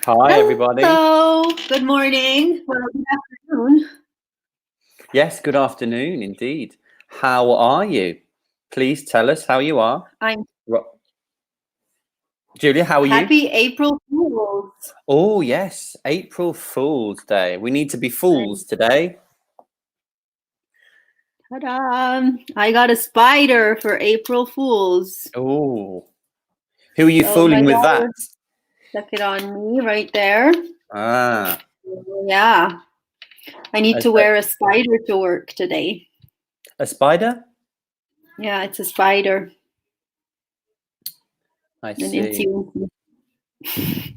Hi, everybody. Hello. Good morning. Well, good afternoon. Yes, good afternoon indeed. How are you? Please tell us how you are. I'm Julia, how are you? happy April Fools. Oh, yes, April Fool's Day. We need to be fools today. Ta-da. I got a spider for April Fools. Oh, who are you So fooling my with that? daughter stuck it on me right there. Ah, Yeah. I need to wear a spider to work today. a spider? Yeah, it's a spider. I An see. insy.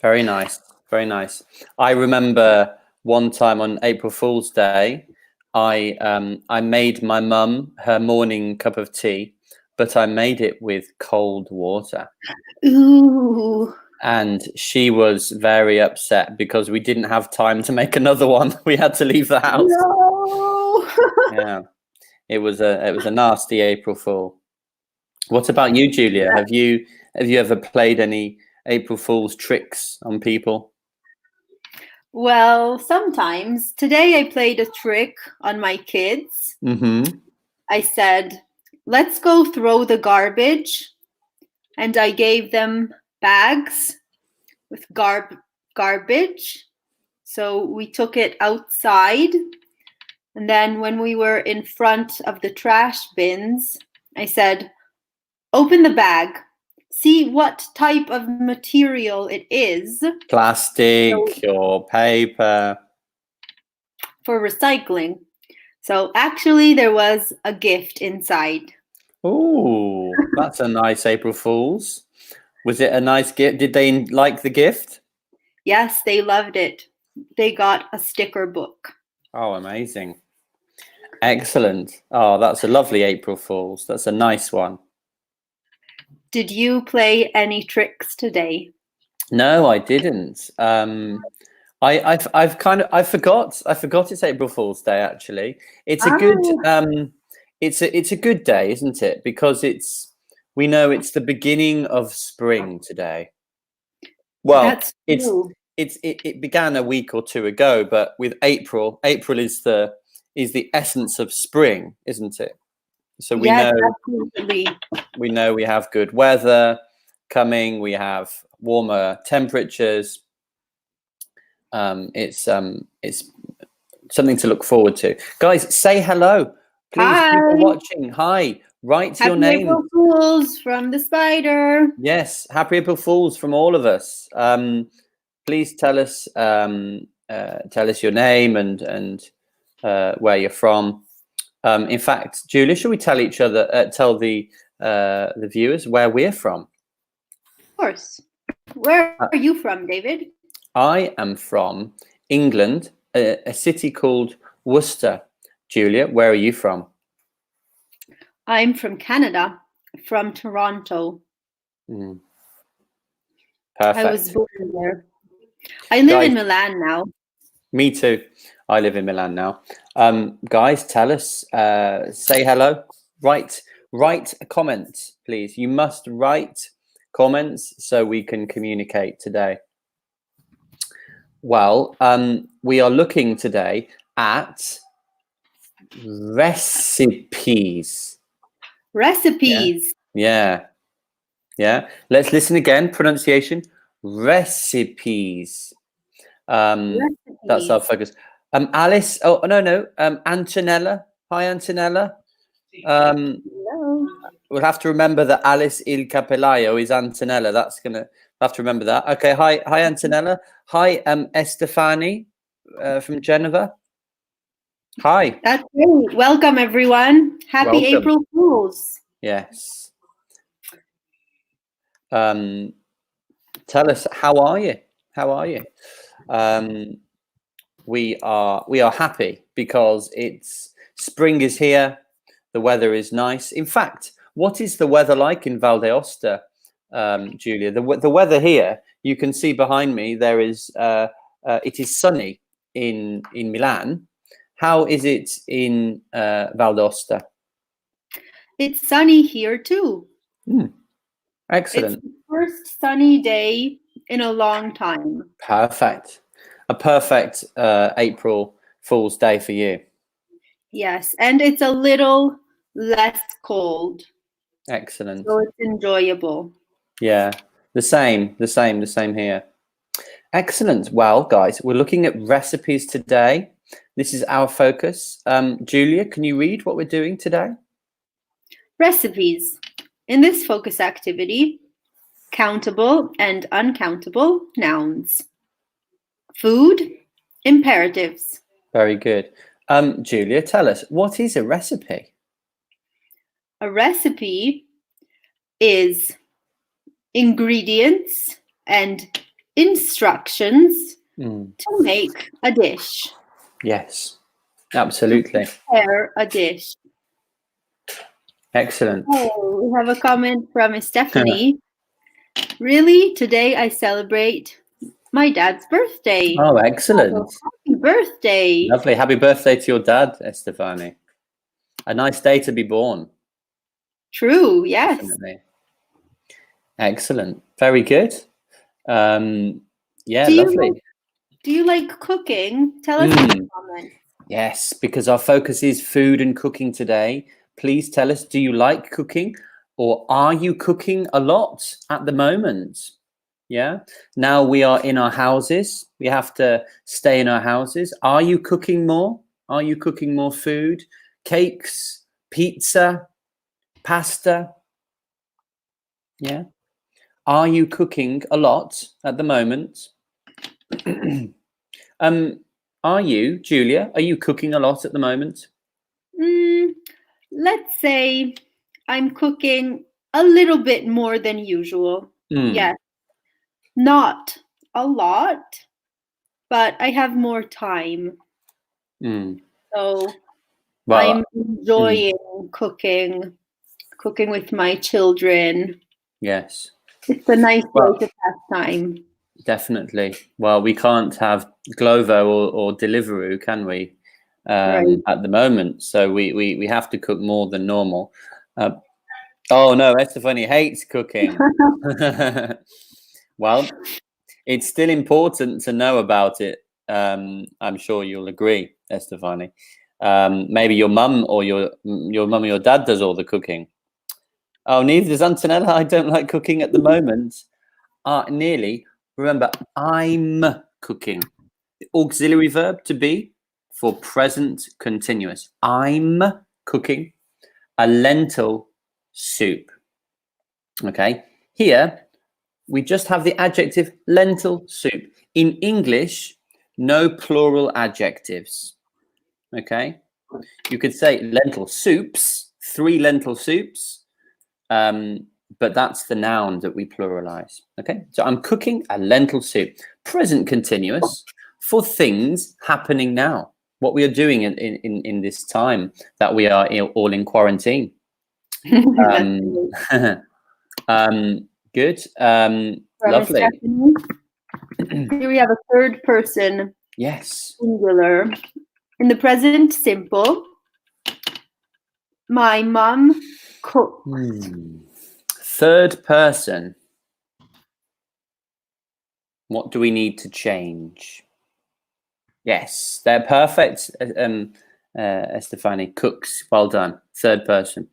Very nice, very nice. I remember one time on April Fool's Day, I made my mum her morning cup of tea, but I made it with cold water. Ooh. And she was very upset because we didn't have time to make another one. We had to leave the house. No. Yeah, it was a nasty April Fool. What about you, Julia? Have you ever played any April Fool's tricks on people? Well, sometimes. Today I played a trick on my kids. Mm-hmm. I said, let's go throw the garbage. And I gave them bags with garbage. So we took it outside. And then when we were in front of the trash bins, I said, open the bag. See what type of material it is. Plastic or paper. For recycling. So actually, there was a gift inside. Oh, that's a nice April Fool's. Was it a nice gift? Did they like the gift? Yes, they loved it. They got a sticker book. Oh, amazing. Excellent. Oh, that's a lovely April Fool's. That's a nice one. Did you play any tricks today? No, I didn't. I forgot it's April Fool's Day actually. It's a good it's a good day, isn't it? Because we know it's the beginning of spring today. Well, That's true. it began a week or two ago, but with April is the essence of spring, isn't it? So Yes, absolutely. we know we have good weather coming, we have warmer temperatures. It's something to look forward to. Guys, say hello. Please, Hi. people watching, hi. Write your Happy name. April Fools from the spider. Yes, happy April Fools from all of us. Please tell us your name and where you're from. In fact, Julia, should we tell each other, tell the viewers where we're from? Of course. Where are you from, David? I am from England, a city called Worcester. Julia, where are you from? I'm from Canada, from Toronto. Perfect. I was born there. I live in Milan now. Me too. I live in Milan now. Guys, tell us, say hello, write a comment, please. You must write comments so we can communicate today. Well, we are looking today at recipes. Recipes. Yeah. Let's listen again. Pronunciation. Recipes. That's our focus. Alice. Oh no. Antonella. Hi, Antonella. Hello. We'll have to remember that Alice Il Capellaio is Antonella. We'll have to remember that. Okay. Hi, Antonella. Hi, Estefani from Geneva. Hi. That's great. Welcome, everyone. Happy April Fools. Yes. Tell us, how are you? How are you? We are happy because spring is here. The weather is nice. In fact, what is the weather like in Val d'Aosta, Julia? The weather here, you can see behind me, there is it is sunny in Milan. How is it in Val d'Aosta? It's sunny here too. Excellent. It's the first sunny day in a long time. Perfect. A perfect April Fool's Day for you. Yes, and it's a little less cold, Excellent. so it's enjoyable. Yeah, the same here. Excellent. Well, guys, we're looking at recipes today. This is our focus. Julia, can you read what we're doing today? Recipes. In this focus activity, countable and uncountable nouns. Food, imperatives. Very good. Julia, tell us, what is a recipe? A recipe is ingredients and instructions to make a dish. Yes, absolutely. To prepare a dish. Excellent. Oh, we have a comment from Stephanie. Really? Today I celebrate my dad's birthday. Oh, excellent. Happy birthday. Lovely. Happy birthday to your dad, Estefani. A nice day to be born. True, yes. Definitely. Excellent. Very good. Yeah, Do lovely. you like cooking? Tell us in the comments. Yes, because our focus is food and cooking today. Please tell us, do you like cooking, or are you cooking a lot at the moment? Yeah. Now we are in our houses. We have to stay in our houses. Are you cooking more? Are you cooking more food? Cakes, pizza, pasta? Yeah. Are you cooking a lot at the moment? Are you, Julia? Are you cooking a lot at the moment? Let's say I'm cooking a little bit more than usual. Yes. Not a lot, but I have more time. So I'm enjoying cooking with my children. Yes. It's a nice way to pass time. Definitely. Well, we can't have Glovo or Deliveroo, can we? Right. At the moment, so we have to cook more than normal. Oh no, Estefani hates cooking. Well, it's still important to know about it. I'm sure you'll agree, Estefani. Maybe your mum or your mum or your dad does all the cooking. Oh, neither does Antonella. I don't like cooking at the moment. Nearly. Remember, I'm cooking. The auxiliary verb to be for present continuous. I'm cooking a lentil soup. Okay. Here, we just have the adjective lentil soup. In English, no plural adjectives. Okay. You could say lentil soups, 3 lentil soups. But that's the noun that we pluralize. Okay, so I'm cooking a lentil soup. Present continuous for things happening now. What we are doing in this time that we are all in quarantine. Good. Lovely. Here we have a third person. Yes. Singular. In the present simple, my mum cooked. Third person. What do we need to change? Yes, they're perfect. Estefani, cooks. Well done. Third person.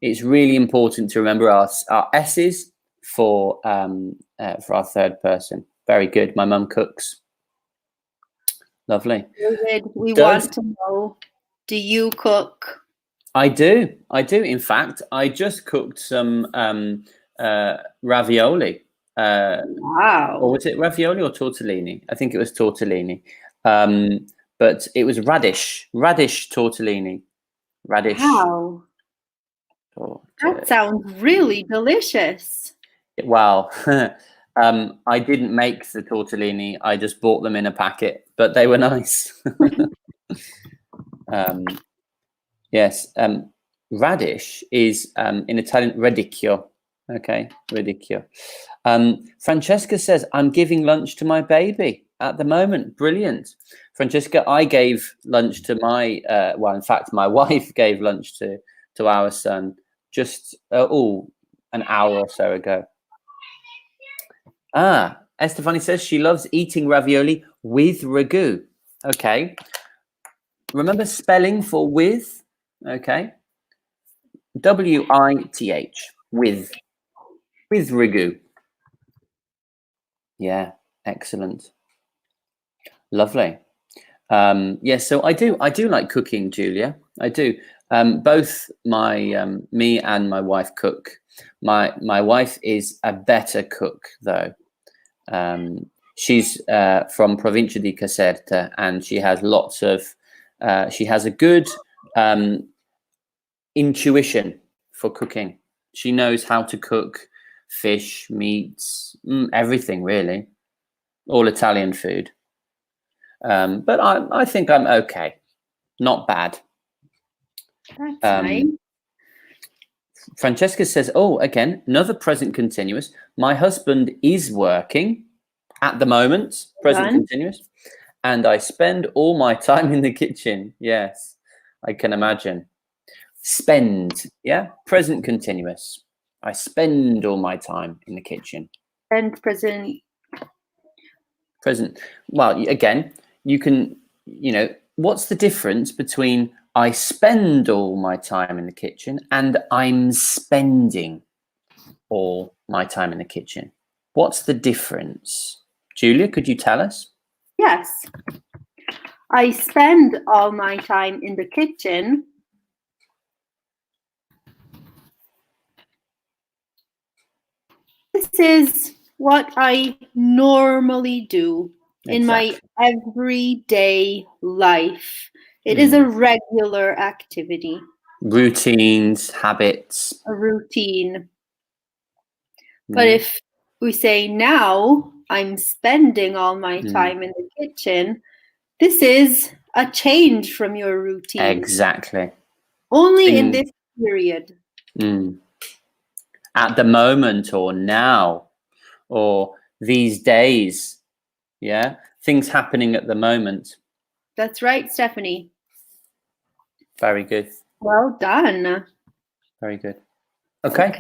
It's really important to remember our S's for our third person. Very good. My mum cooks. Lovely. David, we want to know, do you cook? I do. In fact, I just cooked some ravioli. Wow. Or was it ravioli or tortellini? I think it was tortellini. But it was radish tortellini. Radish. Wow. That sounds really delicious. Wow. I didn't make the tortellini. I just bought them in a packet, but they were nice. Yes. Radish is in Italian radicchio. Okay, radicchio. Francesca says, I'm giving lunch to my baby at the moment. Brilliant. Francesca, I gave lunch to my, well, in fact, my wife gave lunch to our son just, an hour or so ago. Estefani says she loves eating ravioli with ragu. Okay. Remember spelling for with? Okay. W-I-T-H. With ragu. Yeah, excellent. Lovely. Yeah, so I do like cooking, Julia. I do. Both me and my wife cook. My wife is a better cook though. She's from Provincia di Caserta, and she has lots of. She has a good intuition for cooking. She knows how to cook fish, meats, everything really, all Italian food. But I think I'm okay, not bad. That's nice. Francesca says, oh, again, another present continuous. My husband is working at the moment, present continuous, and I spend all my time in the kitchen. Yes, I can imagine. Spend, yeah, present continuous. I spend all my time in the kitchen. And present. Present. Well, again, you can, what's the difference between I spend all my time in the kitchen and I'm spending all my time in the kitchen? What's the difference? Julia, could you tell us? Yes. I spend all my time in the kitchen. This is what I normally do in my everyday life. It is a regular activity. Routines, habits. A routine. But if we say now I'm spending all my time in the kitchen, this is a change from your routine. Exactly. Only in this period. At the moment, or now, or these days. Yeah, things happening at the moment. That's right, Stephanie. Very good. Well done. Very good. Okay.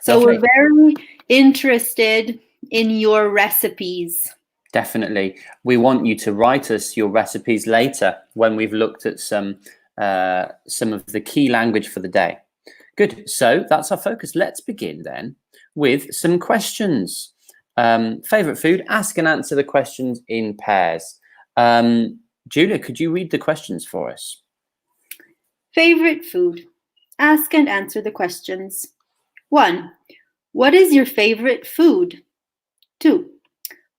So lovely. We're very interested in your recipes. Definitely. We want you to write us your recipes later when we've looked at some of the key language for the day. Good. So that's our focus. Let's begin then with some questions. Favorite food? Ask and answer the questions in pairs. Julia, could you read the questions for us? Favorite food? Ask and answer the questions. 1. What is your favorite food? 2.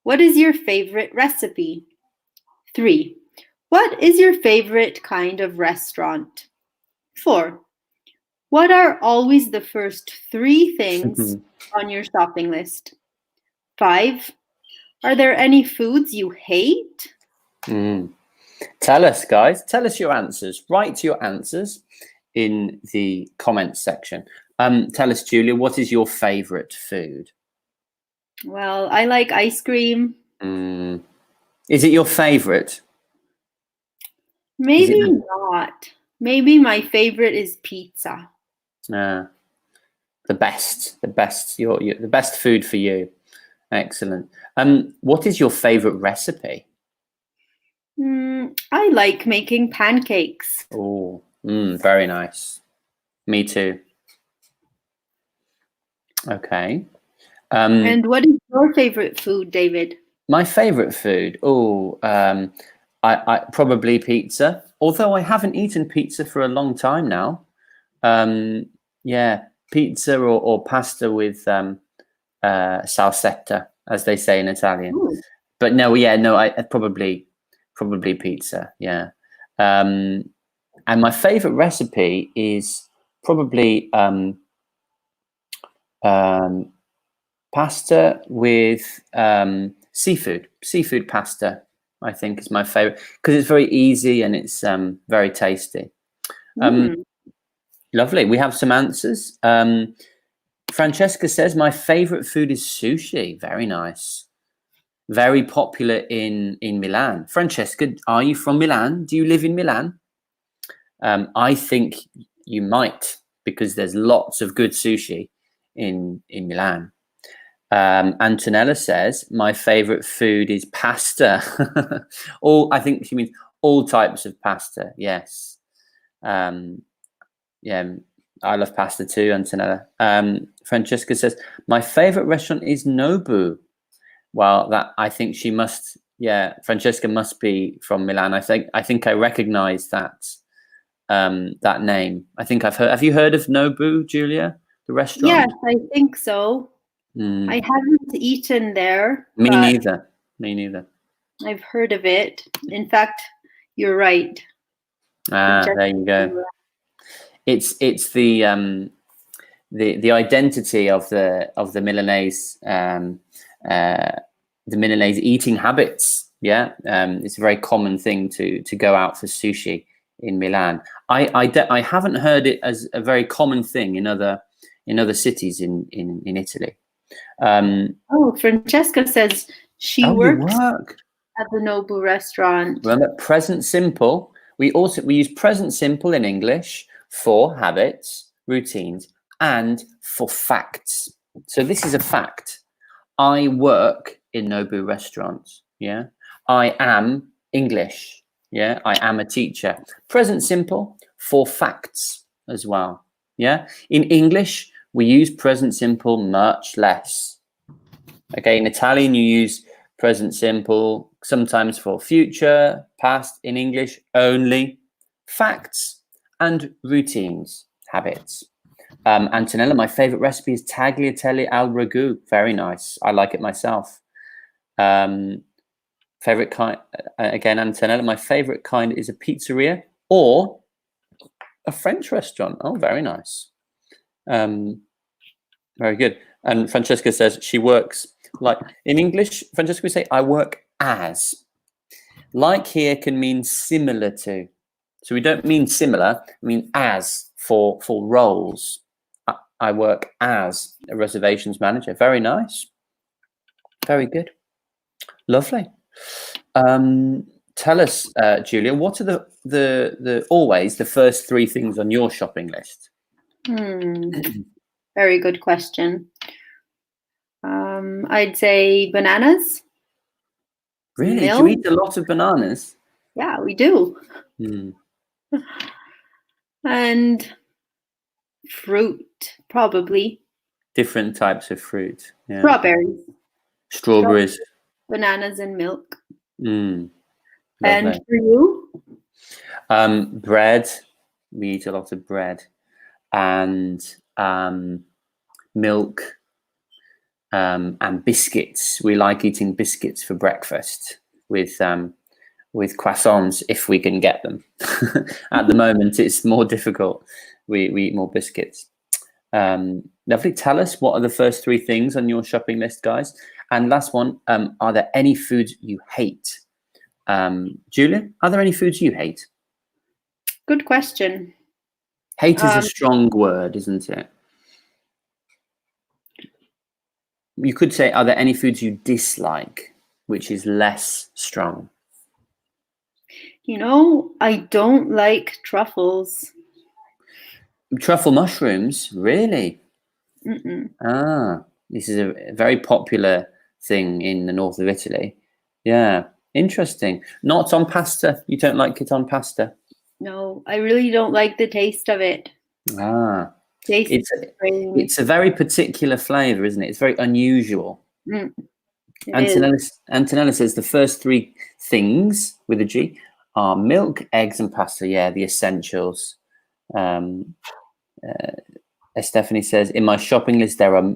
What is your favorite recipe? 3. What is your favorite kind of restaurant? 4. What are always the first 3 things on your shopping list? 5. Are there any foods you hate? Tell us, guys. Tell us your answers. Write your answers in the comments section. Tell us, Julia, what is your favorite food? Well, I like ice cream. Is it your favorite? Maybe not. Maybe my favorite is pizza. The best. The best food for you. Excellent. What is your favorite recipe? I like making pancakes. Oh, very nice. Me too. Okay. And what is your favorite food, David? My favorite food? I probably pizza. Although I haven't eaten pizza for a long time now. Yeah, pizza or pasta with salsetta, as they say in Italian. Ooh. But no, I probably pizza. Yeah. And my favorite recipe is probably pasta with seafood pasta. I think is my favorite because it's very easy and it's very tasty. Lovely. We have some answers. Francesca says my favorite food is sushi. Very nice. Very popular in Milan. Francesca, are you from Milan? Do you live in Milan? I think you might, because there's lots of good sushi in Milan. Antonella says, my favorite food is pasta. I think she means all types of pasta. Yes. Yeah, I love pasta too, Antonella. Francesca says, my favorite restaurant is Nobu. Well, I think she must, Francesca must be from Milan. I think I recognize that that name. I think I've heard. Have you heard of Nobu, Julia? The restaurant? Yes, I think so. I haven't eaten there. Me but neither. Me neither. I've heard of it. In fact, you're right. There you go. It's the identity of the Milanese the Milanese eating habits. Yeah, it's a very common thing to go out for sushi in Milan. I haven't heard it as a very common thing in other cities in Italy. Francesca says she works at the Nobu restaurant. Remember, present simple. We use present simple in English for habits, routines, and for facts. So this is a fact. I work in Nobu restaurants. Yeah. I am English. Yeah. I am a teacher. Present simple for facts as well. Yeah. In English, we use present simple much less. Okay. In Italian, you use present simple sometimes for future, past. In English, only facts and routines, habits. Antonella, my favorite recipe is tagliatelle al ragu. Very nice. I like it myself. Favorite kind, again, Antonella, my favorite kind is a pizzeria or a French restaurant. Oh, very nice. Very good. And Francesca says she works like in English. Francesca, we say I work as. Like here can mean similar to. So we don't mean similar, we mean as for roles. I work as a reservations manager. Very nice. Very good. Lovely. Tell us, Julia, what are the always the first three things on your shopping list? Very good question. I'd say bananas. Really? Milk. Do you eat a lot of bananas? Yeah, we do. And fruit, probably. Different types of fruit. Yeah. Strawberries. Bananas and milk. Lovely. And for you? Bread. We eat a lot of bread. And milk. And biscuits. We like eating biscuits for breakfast with croissants if we can get them. At the moment, it's more difficult. We eat more biscuits. Lovely. Tell us, what are the first three things on your shopping list, guys? And last one, are there any foods you hate? Julia, are there any foods you hate? Good question. Hate is a strong word, isn't it? You could say, are there any foods you dislike, which is less strong? You know, I don't like truffles. Truffle mushrooms, really? Mm-mm. This is a very popular thing in the north of Italy. Yeah, interesting. Not on pasta. You don't like it on pasta? No, I really don't like the taste of it. It's a very particular flavor, isn't it? It's very unusual. Antonella says the first three things with a G are milk, eggs, and pasta. Yeah, the essentials. Stephanie says in my shopping list there are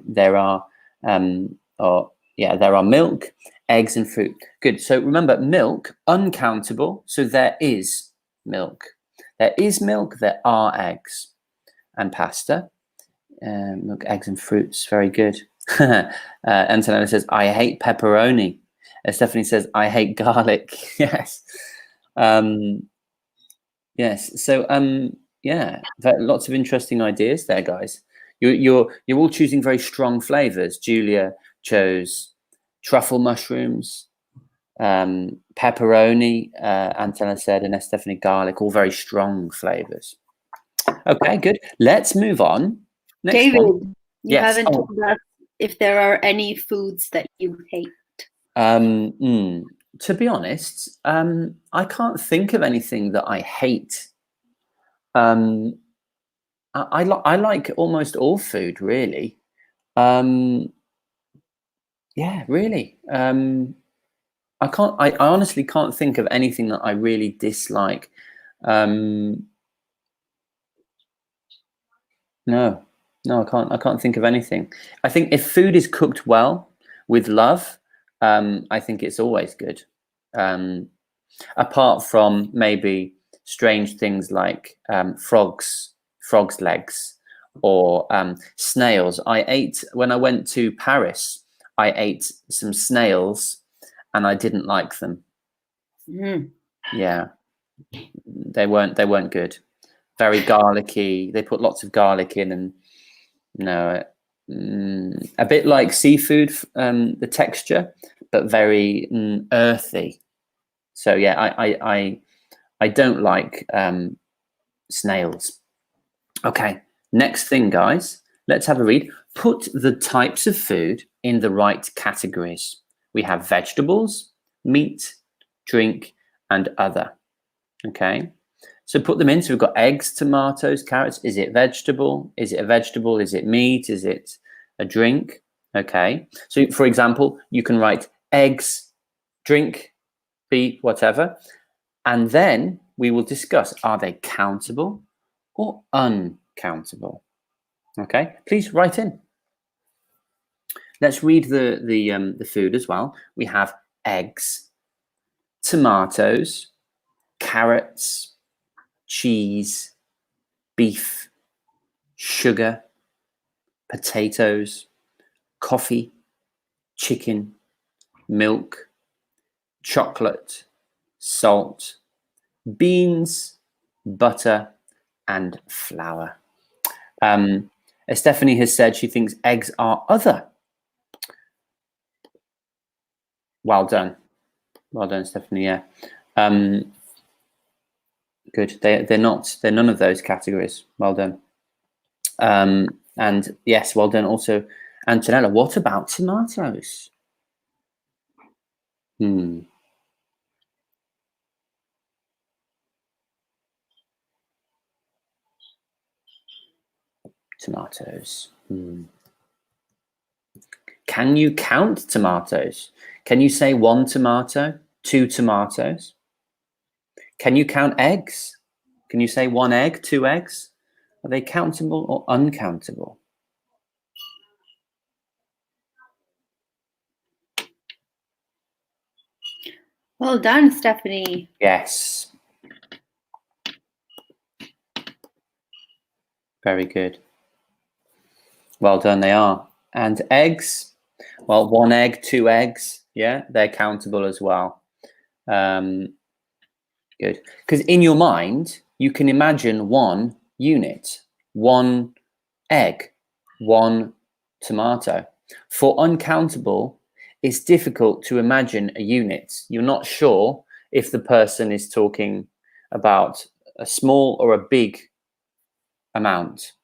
milk, eggs, and fruit. Good. So remember, milk, uncountable. So there is milk. There is milk. There are eggs. And pasta, milk, eggs, and fruits. Very good. Antonella says, I hate pepperoni. Stephanie says, I hate garlic. Yes. Yes. So, lots of interesting ideas there, guys. You're all choosing very strong flavors. Julia chose truffle mushrooms, pepperoni, Antonella said, and Stephanie garlic, all very strong flavors. Okay, good. Let's move on. Next David, one. you haven't told us if there are any foods that you hate. To be honest, I can't think of anything that I hate. I like almost all food, really. Yeah, really. I honestly can't think of anything that I really dislike. No, I can't think of anything. I think if food is cooked well with love, I think it's always good. Apart from maybe strange things like frogs' legs, or snails. I ate when I went to Paris. I ate some snails, and I didn't like them. Mm. Yeah, they weren't good. Very garlicky. They put lots of garlic in, and no, a bit like seafood, the texture, but very earthy. So yeah, I don't like snails. Okay, next thing, guys. Let's have a read. Put the types of food in the right categories. We have vegetables, meat, drink, and other. Okay, so put them in. So we've got eggs, tomatoes, carrots. Is it vegetable? Is it a vegetable? Is it meat? Is it a drink? Okay, so for example, you can write eggs, drink, be whatever. And then we will discuss, are they countable or uncountable? Okay, please write in. Let's read the food as well. We have eggs, tomatoes, carrots, cheese, beef, sugar, potatoes, coffee, chicken, milk, chocolate, salt, beans, butter, and flour. Stephanie has said she thinks eggs are other. Well done, Stephanie. Yeah, good. They're not. They're none of those categories. Well done. And yes, well done. Also, Antonella. What about tomatoes? Tomatoes. Can you count tomatoes? Can you say 1 tomato, 2 tomatoes? Can you count eggs? Can you say 1 egg, 2 eggs? Are they countable or uncountable? Well done, Stephanie. Yes. Very good. Well done, they are. And eggs, well, 1 egg, 2 eggs, yeah, they're countable as well. Good. Because in your mind, you can imagine 1 unit, 1 egg, 1 tomato. For uncountable, it's difficult to imagine a unit. You're not sure if the person is talking about a small or a big amount.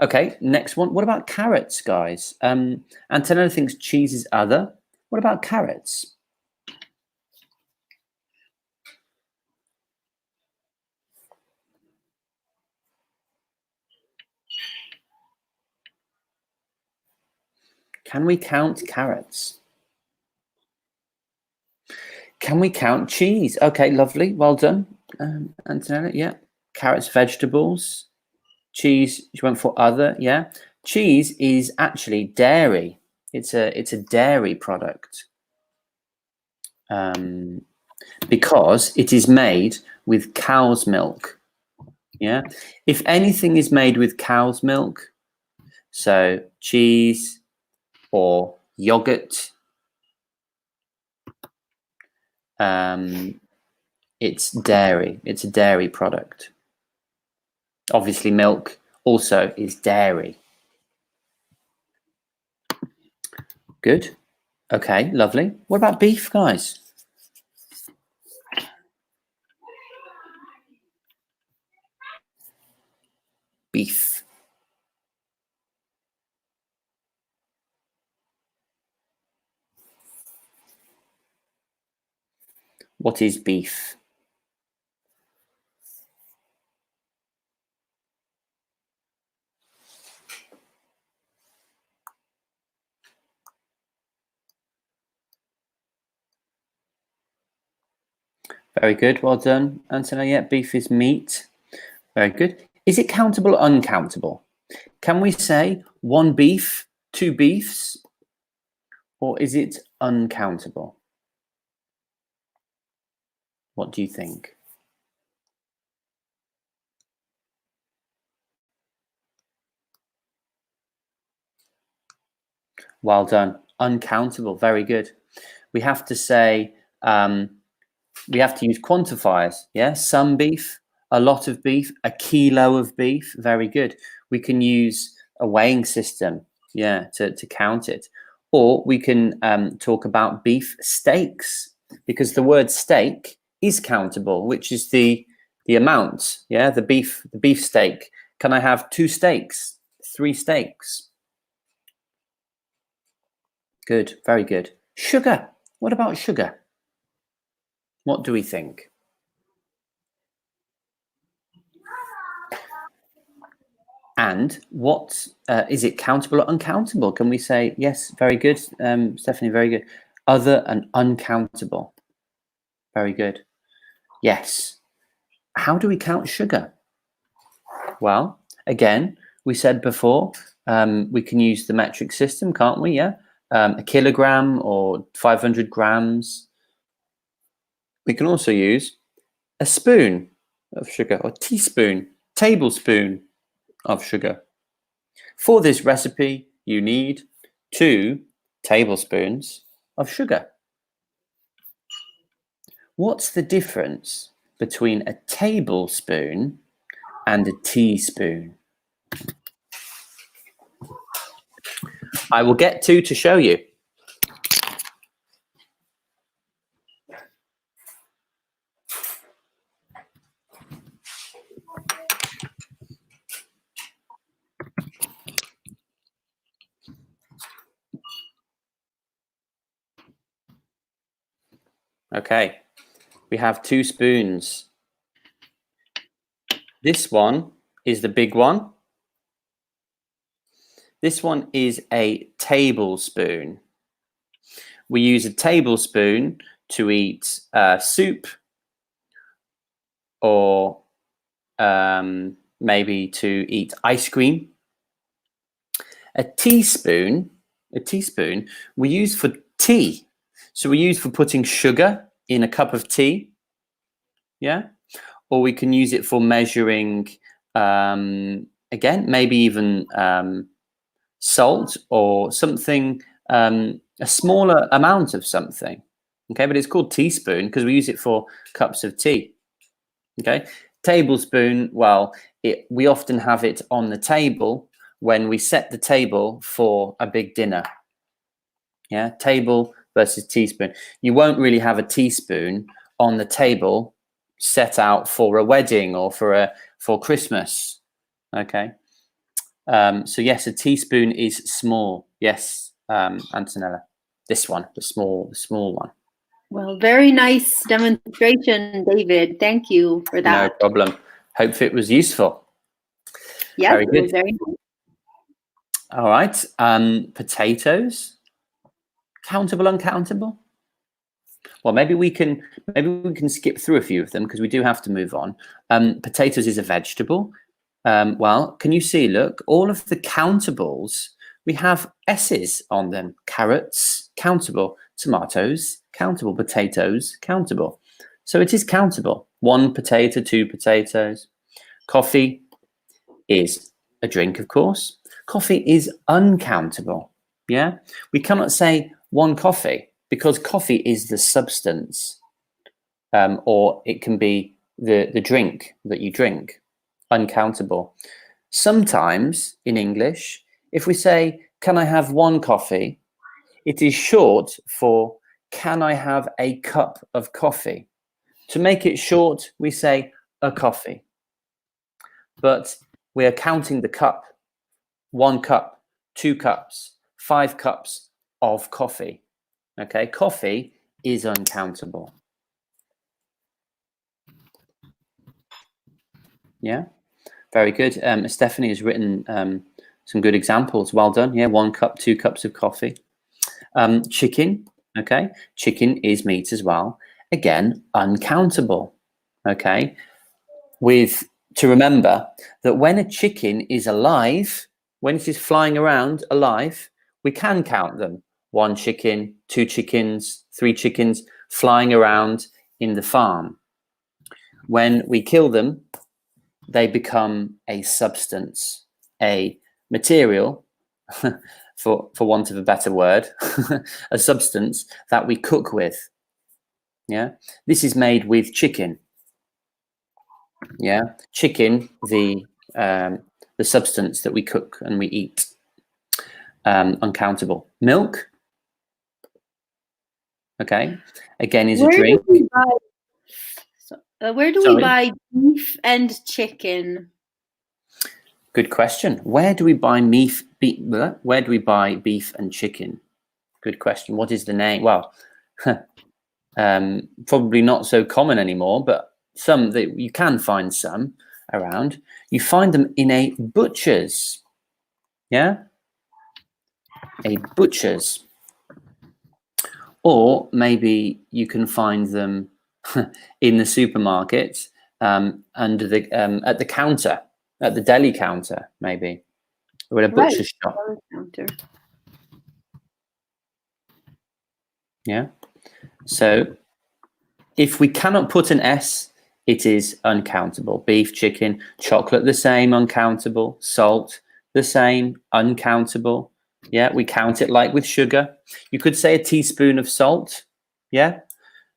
Okay, next one. What about carrots, guys? Antonella thinks cheese is other. What about carrots? Can we count carrots? Can we count cheese? Okay, lovely. Well done, Antonella. Yeah. Carrots, vegetables. Cheese, she went for other. Yeah. Cheese is actually dairy. It's a dairy product. Because it is made with cow's milk. Yeah. If anything is made with cow's milk, so cheese or yogurt, it's dairy. It's a dairy product. Obviously, milk also is dairy. Good. Okay, lovely. What about beef, guys? Beef. What is beef? Very good. Well done, Antonella. Yeah, beef is meat. Very good. Is it countable or uncountable? Can we say one beef, two beefs, or is it uncountable? What do you think? Well done. Uncountable. Very good. We have to say, we have to use quantifiers. Yeah, some beef, a lot of beef, a kilo of beef. Very good. We can use a weighing system, yeah, to count it. Or we can talk about beef steaks, because the word steak is countable, which is the amount. Yeah, the beef steak. Can I have 2 steaks, 3 steaks? Good, very good. Sugar. What about sugar? What do we think? And what is it countable or uncountable? Can we say, yes, very good, Stephanie, very good. Other and uncountable. Very good. Yes. How do we count sugar? Well, again, we said before, we can use the metric system, can't we? Yeah. A kilogram or 500 grams. We can also use a spoon of sugar, or teaspoon, tablespoon of sugar. For this recipe, you need 2 tablespoons of sugar. What's the difference between a tablespoon and a teaspoon? I will get 2 to show you. Okay, we have 2 spoons. This one is the big one. This one is a tablespoon. We use a tablespoon to eat soup, or maybe to eat ice cream. A teaspoon we use for tea. So we use for putting sugar in a cup of tea. Yeah. Or we can use it for measuring, again, maybe even salt or something, a smaller amount of something. Okay, but it's called teaspoon because we use it for cups of tea. Okay, tablespoon, well, we often have it on the table when we set the table for a big dinner. Yeah, table versus teaspoon. You won't really have a teaspoon on the table set out for a wedding or for Christmas. Okay, so yes, a teaspoon is small. Yes, Antonella, this one, the small one. Well, very nice demonstration, David. Thank you for that. No problem. Hope it was useful. Yes, very good. It was very nice. All right. Potatoes. Countable, uncountable? Well, maybe we can skip through a few of them because we do have to move on. Potatoes is a vegetable. Well, can you see? Look, all of the countables, we have S's on them. Carrots, countable. Tomatoes, countable. Potatoes, countable. So it is countable. 1 potato, 2 potatoes. Coffee is a drink, of course. Coffee is uncountable. Yeah, we cannot say 1 coffee because coffee is the substance, or it can be the drink that you drink. Uncountable. Sometimes in English, if we say, can I have 1 coffee? It is short for, can I have a cup of coffee? To make it short, we say a coffee. But we are counting the cup. 1 cup, 2 cups, 5 cups of coffee. Okay, coffee is uncountable. Yeah, very good. Stephanie has written some good examples. Well done. Yeah, 1 cup, 2 cups of coffee. Chicken. Okay, chicken is meat as well. Again, uncountable. Okay, to remember that when a chicken is alive, when it is flying around alive, we can count them. 1 chicken, 2 chickens, 3 chickens flying around in the farm. When we kill them, they become a substance, a material, for want of a better word, a substance that we cook with. Yeah, this is made with chicken. Yeah, chicken, the substance that we cook and we eat. Uncountable. Milk. Okay, again is a drink. Where do we buy beef and chicken? Good question. Where do we buy where do we buy beef and chicken? Good question. What is the name? Well, probably not so common anymore, but some that you can find some around. You find them in a butcher's. Yeah, a butcher's. Or maybe you can find them in the supermarket under the at the counter, at the deli counter, maybe, or at a butcher's shop. Yeah. So if we cannot put an S, it is uncountable. Beef, chicken, chocolate, the same, uncountable. Salt, the same, uncountable. Yeah, we count it like with sugar. You could say a teaspoon of salt. Yeah.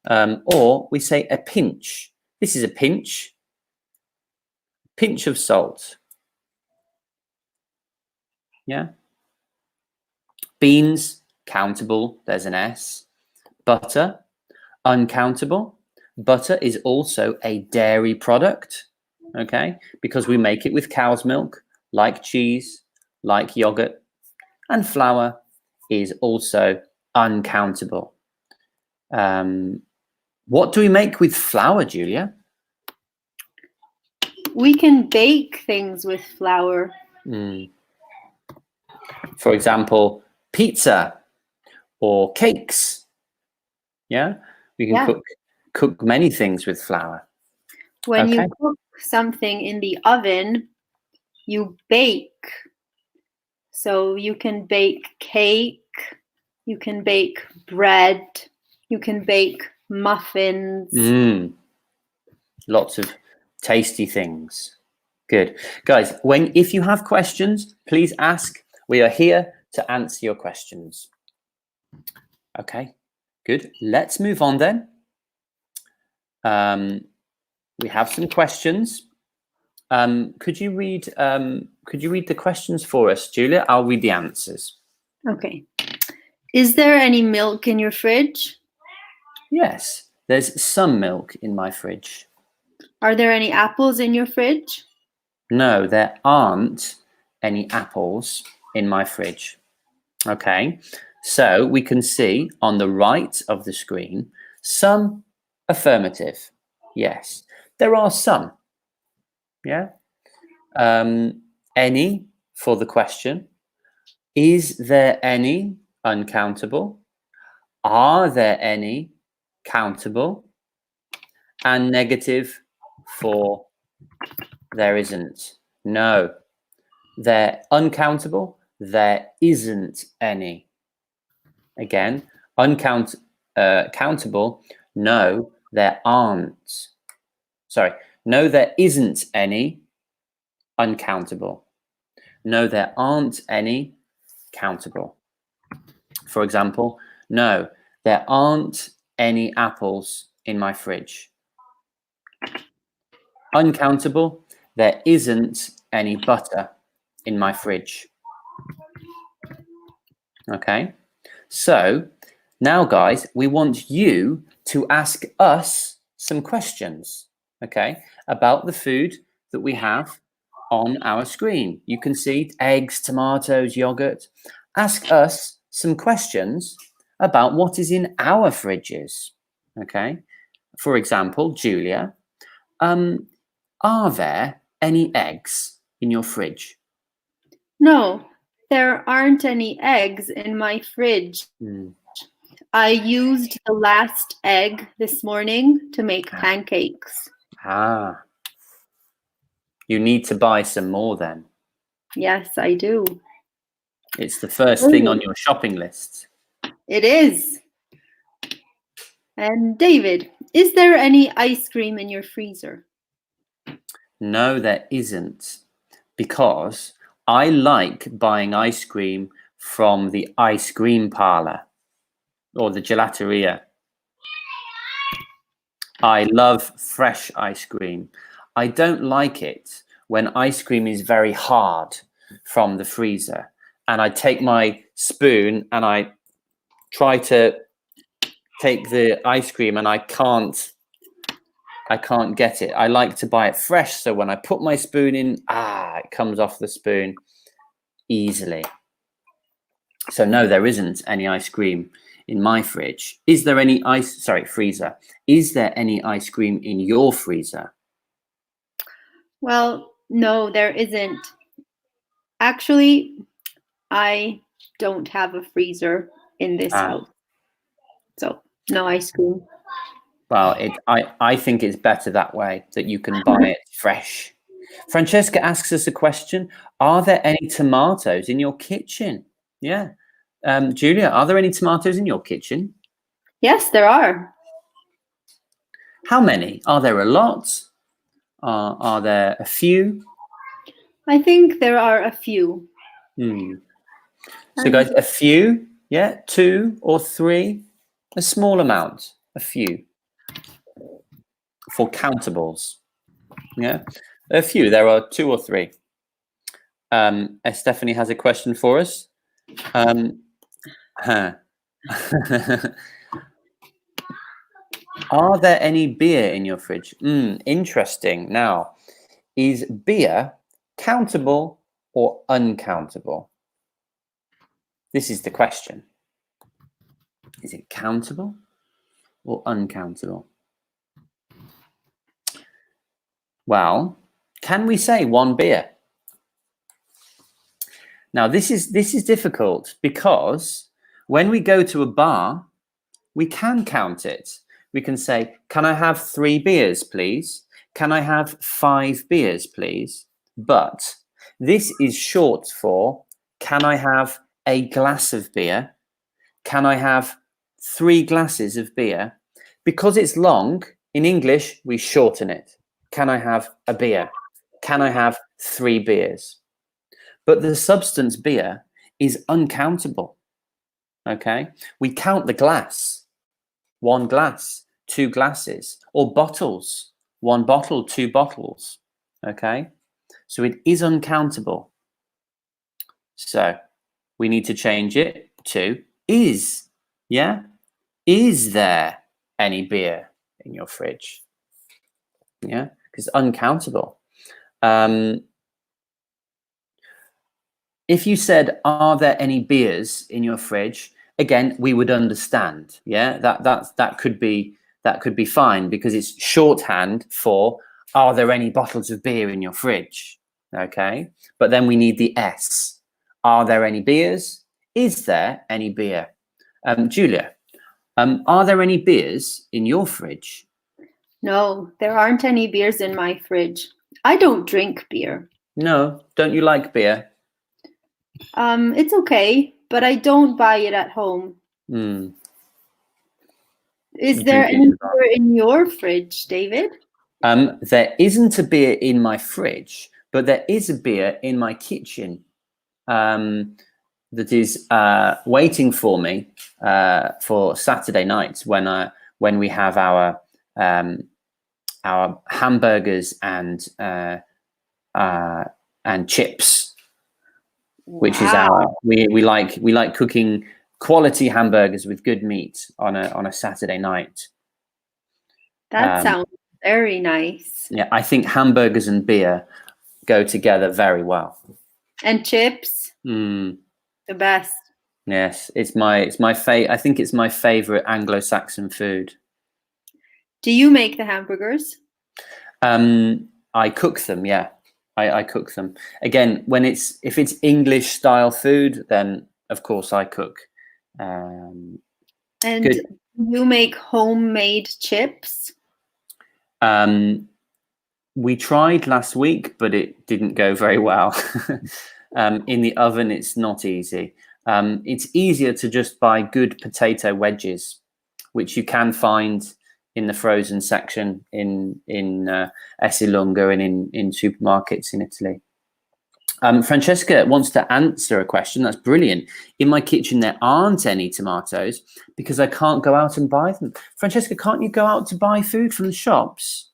Or we say a pinch. This is a pinch. Pinch of salt. Yeah. Beans, countable. There's an S. Butter, uncountable. Butter is also a dairy product, okay, because we make it with cow's milk, like cheese, like yogurt. And flour is also uncountable. What do we make with flour, Julia? We can bake things with flour. For example, pizza or cakes. Yeah, we can cook many things with flour. When you cook something in the oven, you bake. So you can bake cake, you can bake bread, you can bake muffins. Lots of tasty things. Good. Guys, if you have questions, please ask. We are here to answer your questions. Okay, good. Let's move on then. We have some questions. Could you read the questions for us, Julia? I'll read the answers. Okay. Is there any milk in your fridge? Yes, there's some milk in my fridge. Are there any apples in your fridge? No, there aren't any apples in my fridge. Okay, so we can see on the right of the screen some affirmative. Yes, there are some. Yeah. Any for the question. Is there any uncountable? Are there any countable? And negative for there isn't. No. They're uncountable. There isn't any. Again, countable. No, there aren't. Sorry. No, there isn't any. Uncountable. No, there aren't any countable. For example, no, there aren't any apples in my fridge. Uncountable, there isn't any butter in my fridge. Okay, so now, guys, we want you to ask us some questions, okay, about the food that we have on our screen. You can see eggs, tomatoes, yogurt. Ask us some questions about what is in our fridges. Okay. For example, Julia, are there any eggs in your fridge? No, there aren't any eggs in my fridge. I used the last egg this morning to make pancakes. Ah. You need to buy some more then. Yes, I do. It's the first thing on your shopping list. It is. And David, is there any ice cream in your freezer? No, there isn't. Because I like buying ice cream from the ice cream parlor or the gelateria. I love fresh ice cream. I don't like it when ice cream is very hard from the freezer and I take my spoon and I try to take the ice cream and I can't get it. I like to buy it fresh, so when I put my spoon in, it comes off the spoon easily. So no, there isn't any ice cream in my fridge. Is there any freezer? Is there any ice cream in your freezer? Well, no, there isn't. Actually, I don't have a freezer in this house. So no ice cream. Well, I think it's better that way, that you can buy it fresh. Francesca asks us a question. Are there any tomatoes in your kitchen? Yeah. Julia, are there any tomatoes in your kitchen? Yes, there are. How many? Are there a lot? Are there a few? I think there are a few. So guys, a few, yeah, 2 or 3, a small amount, a few. For countables, yeah, a few. There are 2 or 3. Stephanie has a question for us. Are there any beer in your fridge? Interesting. Now, is beer countable or uncountable? This is the question. Is it countable or uncountable? Well, can we say 1 beer? Now, this is difficult because when we go to a bar, we can count it. We can say, can I have 3 beers, please? Can I have 5 beers, please? But this is short for, can I have a glass of beer? Can I have 3 glasses of beer? Because it's long, in English, we shorten it. Can I have a beer? Can I have 3 beers? But the substance beer is uncountable. Okay? We count the glass. 1 glass, 2 glasses, or bottles. 1 bottle, 2 bottles. Okay? So it is uncountable. So we need to change it to is. Yeah? Is there any beer in your fridge? Yeah? Because uncountable. If you said, are there any beers in your fridge? Again, we would understand. Yeah, that could be fine because it's shorthand for, are there any bottles of beer in your fridge? Okay, but then we need the S. Are there any beers? Is there any beer? Julia, are there any beers in your fridge? No, there aren't any beers in my fridge. I don't drink beer. No, don't you like beer? It's okay, but I don't buy it at home. Is there any beer in your fridge, David? There isn't a beer in my fridge, but there is a beer in my kitchen that is waiting for me for Saturday nights when we have our hamburgers and chips. Which is we like cooking quality hamburgers with good meat on a Saturday night. That sounds very nice. Yeah, I think hamburgers and beer go together very well. And chips, the best. Yes, it's my I think it's my favorite Anglo-Saxon food. Do you make the hamburgers? I cook them. Yeah, I cook them. Again, if it's English style food, then of course I cook. And Good. you make homemade chips? We tried last week, but it didn't go very well. In the oven, it's not easy. It's easier to just buy good potato wedges, which you can find in the frozen section in Essilunga and in supermarkets in Italy. Francesca wants to answer a question. That's brilliant. In my kitchen, there aren't any tomatoes because I can't go out and buy them. Francesca, can't you go out to buy food from the shops?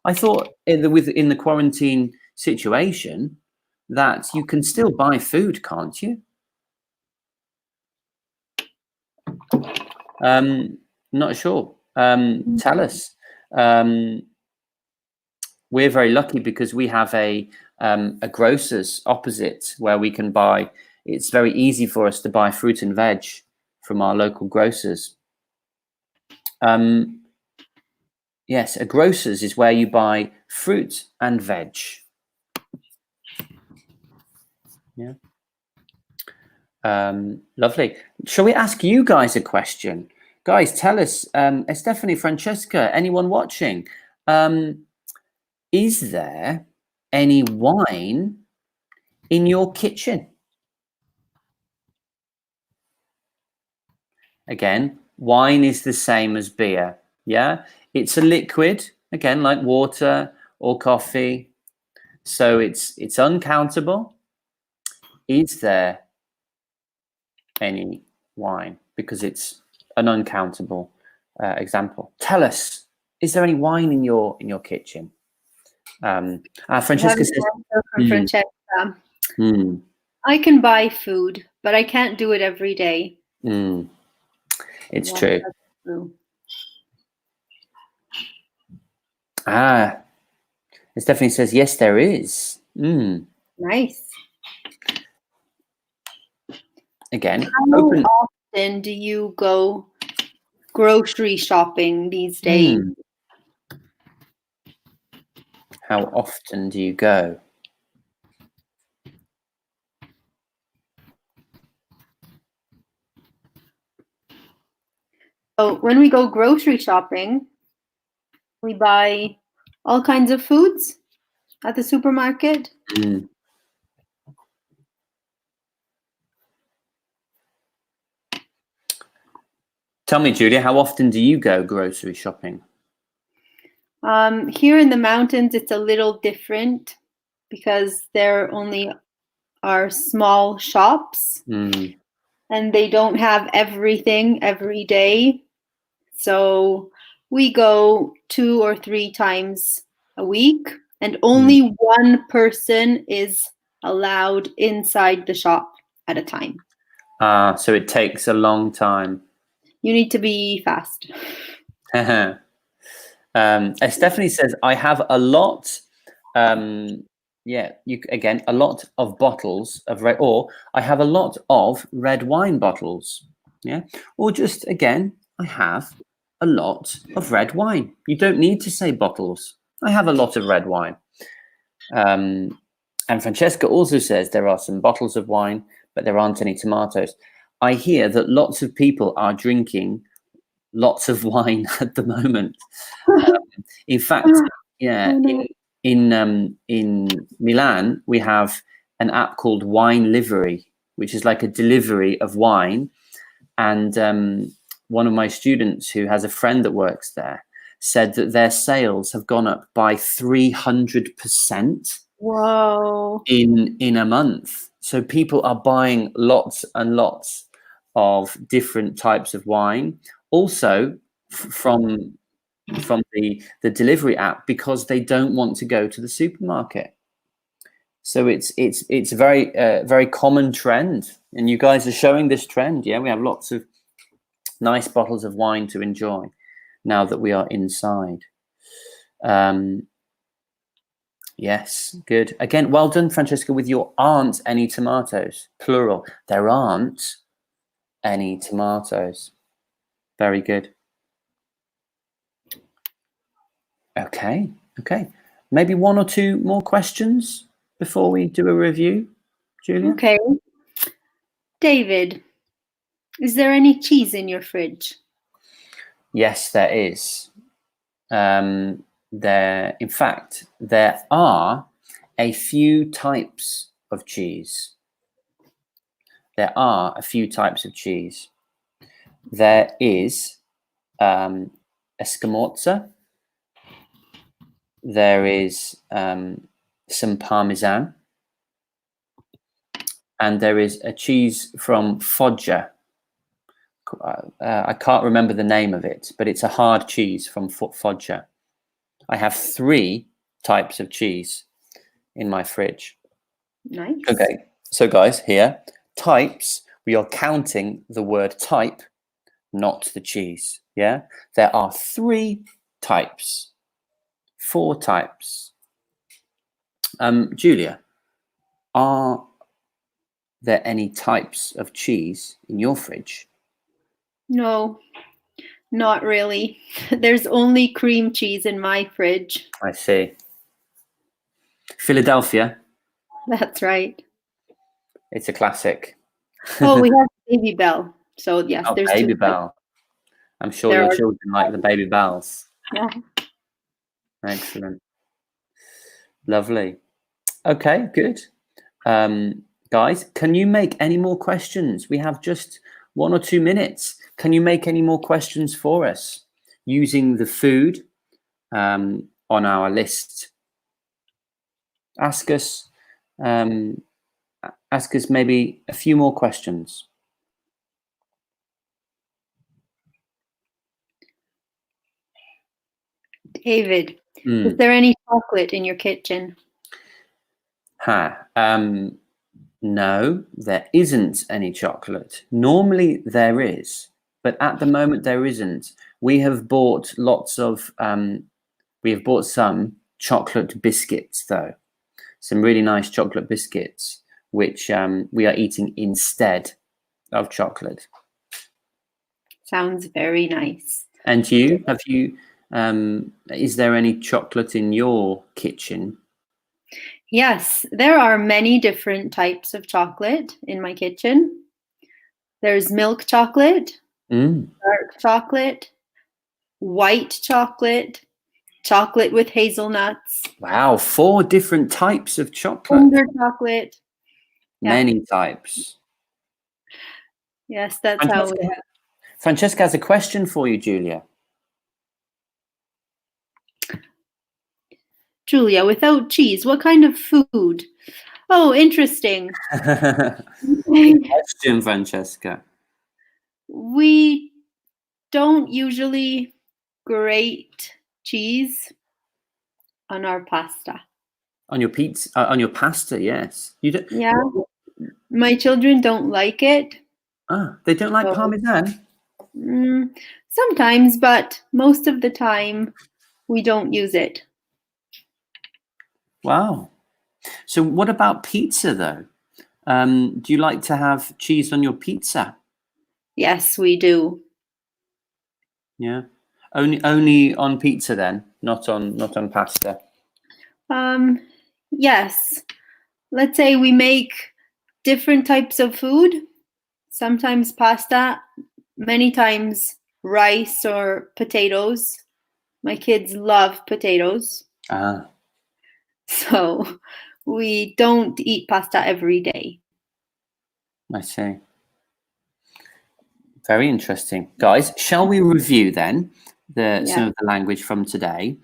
I thought in the quarantine situation that you can still buy food, can't you? Not sure. Tell us. We're very lucky because we have a grocer's opposite where we can buy. It's very easy for us to buy fruit and veg from our local grocers. Yes, a grocer's is where you buy fruit and veg. Yeah. Lovely. Shall we ask you guys a question? Guys, tell us, Stephanie, Francesca, anyone watching, is there any wine in your kitchen? Again, wine is the same as beer. Yeah, it's a liquid, again, like water or coffee. So it's uncountable. Is there any wine? Because it's an uncountable example. Tell us, is there any wine in your kitchen? Francesca says, Francesca, I can buy food, but I can't do it every day. It's true. Stephanie says, yes, there is. Nice. Again, how often do you go grocery shopping these days? How often do you go? So when we go grocery shopping, we buy all kinds of foods at the supermarket. Tell me, Julia, how often do you go grocery shopping? Here in the mountains, it's a little different because there only are small shops and they don't have everything every day. So we go 2 or 3 times a week, and only one person is allowed inside the shop at a time. So it takes a long time. You need to be fast. Stephanie says, I have a lot. Again, a lot of bottles of red, or I have a lot of red wine bottles. Yeah, or just again, I have a lot of red wine. You don't need to say bottles. I have a lot of red wine. And Francesca also says there are some bottles of wine, but there aren't any tomatoes. I hear that lots of people are drinking lots of wine at the moment. In fact, in Milan, we have an app called Wine Livery, which is like a delivery of wine. And one of my students who has a friend that works there said that their sales have gone up by 300%. Whoa. In a month. So people are buying lots and lots of different types of wine, also from the delivery app, because they don't want to go to the supermarket. So it's a very very common trend, and you guys are showing this trend. Yeah, we have lots of nice bottles of wine to enjoy now that we are inside. Yes, good. Again, well done, Francesca, with your aren't any tomatoes, plural. There aren't any tomatoes. Very good. Okay. Maybe 1 or 2 more questions before we do a review, Julia? Okay. David, is there any cheese in your fridge? Yes, there is. In fact, there are a few types of cheese. There are a few types of cheese. There is Escamozza. There is some Parmesan. And there is a cheese from Foggia. I can't remember the name of it, but it's a hard cheese from Foggia. I have 3 types of cheese in my fridge. Nice. Okay, so guys, here, types, we are counting the word type, not the cheese, yeah? There are 3 types, 4 types. Julia, are there any types of cheese in your fridge? No, not really. There's only cream cheese in my fridge. I see. Philadelphia, That's right. it's a classic. Oh, we have Baby Bell. So yes, Oh, there's Baby 2 types. Bell. I'm sure There your are. children like the Baby Bells. Yeah. Excellent. Lovely. Okay, good. Guys, can you make any more questions? We have just 1 or 2 minutes. Can you make any more questions for us using the food on our list? Ask us maybe a few more questions. David, is there any chocolate in your kitchen? No, there isn't any chocolate. Normally there is, but at the moment there isn't. We have bought lots of, we have bought some chocolate biscuits though. Some really nice chocolate biscuits, which we are eating instead of chocolate. Sounds very nice. And you, have you, is there any chocolate in your kitchen? Yes, there are many different types of chocolate in my kitchen. There's milk chocolate, dark chocolate, white chocolate, chocolate with hazelnuts. Wow, 4 different types of chocolate. Wonder chocolate. Many types. Yes, that's how we have. Francesca has a question for you, Julia. Julia, without cheese, what kind of food? Oh, interesting. Good question, Francesca. We don't usually grate cheese on our pasta. On your pizza, on your pasta, yes. You don't. Yeah, my children don't like it. Ah, they don't like Parmesan? Sometimes, but most of the time we don't use it. Wow. So what about pizza, though? Do you like to have cheese on your pizza? Yes, we do. Yeah. Only on pizza then, not on pasta. Yes. Let's say we make different types of food. Sometimes pasta, many times rice or potatoes. My kids love potatoes. Ah. So we don't eat pasta every day. I see. Very interesting. Guys, shall we review then some of the language from today?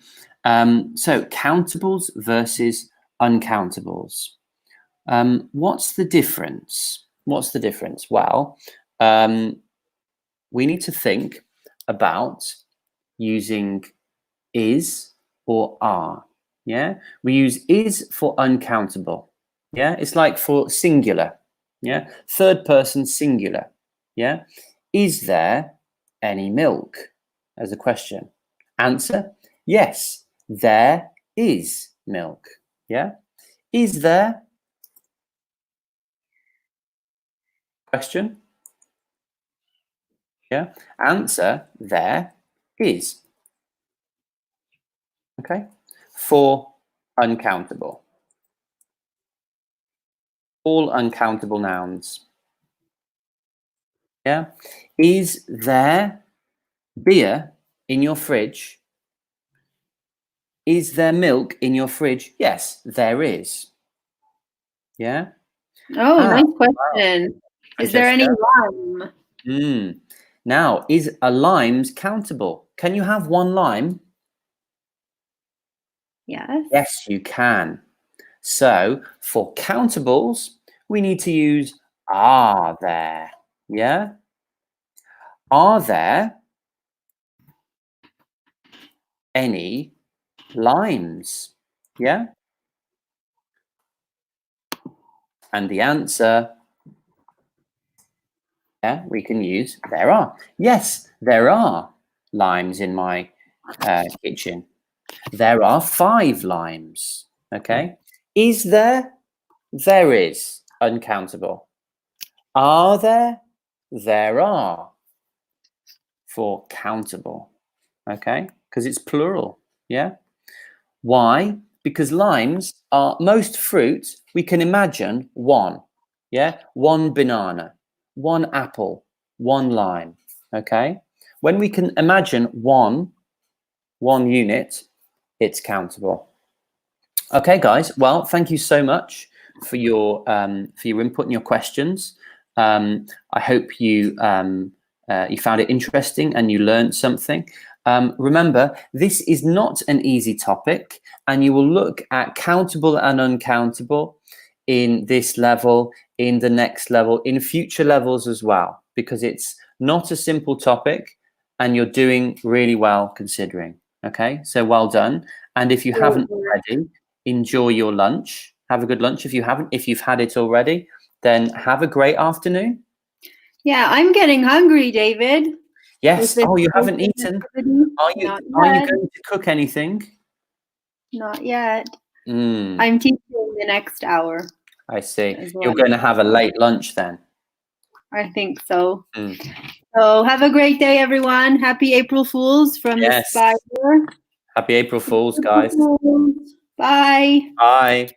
So countables versus uncountables. What's the difference? What's the difference? Well, we need to think about using is or are. Yeah, we use is for uncountable. Yeah, it's like for singular. Yeah, 3rd person singular. Yeah, is there any milk? As a question. Answer: yes, there is milk. Yeah, is there? Question. Yeah, answer: there is. Okay, for uncountable. All uncountable nouns. Yeah. Is there beer in your fridge? Is there milk in your fridge? Yes, there is. Yeah. Oh, Ah, nice question. Is there any Francesca. lime? Now, is a lime's countable? Can you have one lime? Yes. Yes, you can. So for countables, we need to use are there. Yeah. Are there any limes? Yeah. And the answer, yeah, we can use there are. Yes, there are limes in my kitchen. There are 5 limes. Okay. Is there? There is. Uncountable. Are there? There are. For countable. Okay. Because it's plural. Yeah. Why? Because limes are most fruit. We can imagine one. Yeah. One banana, one apple, one lime. Okay. When we can imagine one unit, it's countable. Okay, guys. Well, thank you so much for your input and your questions. I hope you you found it interesting and you learned something. Remember, this is not an easy topic, and you will look at countable and uncountable in this level, in the next level, in future levels as well, because it's not a simple topic, and you're doing really well considering. Okay, so well done. And if you haven't already, enjoy your lunch. Have a good lunch. If you've had it already, then have a great afternoon. Yeah, I'm getting hungry, David. Yes. Oh, you haven't eaten. Are you going to cook anything? Not yet. Mm, I'm teaching the next hour. I see. well. You're going to have a late lunch then. I think so. So have a great day, everyone. Happy April Fools from the Spider. Happy April Fools, guys. Bye. Bye.